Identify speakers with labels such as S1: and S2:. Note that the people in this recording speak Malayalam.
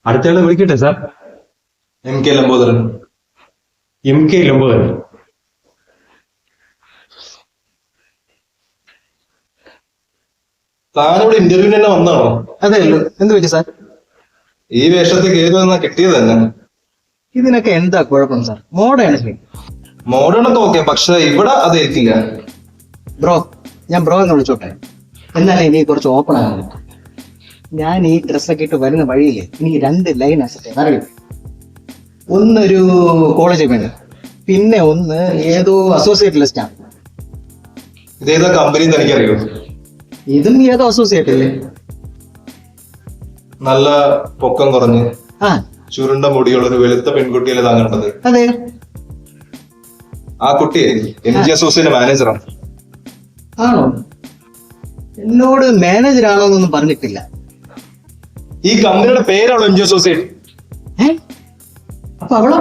S1: അടുത്തയാളെ വിളിക്കട്ടെ sir.
S2: MK Lambodaran.
S1: MK Lambodaran.
S2: താനിവിടെ ഇന്റർവ്യൂവിന് തന്നെ വന്നാണോ?
S3: അതെ, എന്ത് പറ്റി സാർ?
S2: ഈ വേഷത്തിൽ കയറി വന്നാ കിട്ടിയത് തന്നെ.
S3: ഇതിനൊക്കെ എന്താ കുഴപ്പം സാർ? മോഡേൺ
S2: മോഡേണൊക്കെ ഓക്കെ, പക്ഷെ ഇവിടെ അത് ഏറ്റില്ല.
S3: ബ്രോ, ഞാൻ ബ്രോ എന്ന് വിളിച്ചോട്ടെ. എന്നാലേ ഇനി കുറച്ച് ഓപ്പൺ ആകാൻ. ഞാൻ ഈ ഡ്രസ്സൊക്കെ ഇട്ട് വരുന്ന വഴിയില്ലേ എനിക്ക് 2 ലൈൻ അസറ്റ് അറിയും. ഒന്നൊരു കോളേജ് വേണ്ട, പിന്നെ ഒന്ന് ഏതോ അസോസിയേറ്റ് ലിസ്റ്റാണ്.
S2: ഇതേതാ കമ്പനി എനിക്കറിയോ?
S3: ഇതും ഏതോ അസോസിയേറ്റ് അല്ലേ?
S2: നല്ല പൊക്കം കുറഞ്ഞ്
S3: ആ
S2: ചുരുണ്ട മുടിയുള്ള ഒരു വെളുത്ത പെൺകുട്ടിയല്ലേ താൻ കണ്ടത്?
S3: അതെ.
S2: ആ കുട്ടിയെ MG അസോസിയേറ്റ് മാനേജറാണ്.
S3: ആണോ? എന്നോട് മാനേജർ ആണോ എന്നൊന്നും പറഞ്ഞിട്ടില്ല.
S2: ഈ കമ്പനിയുടെ പേരാണോ MG അസോസിയേറ്റ്?
S3: അപ്പൊ അവളോ?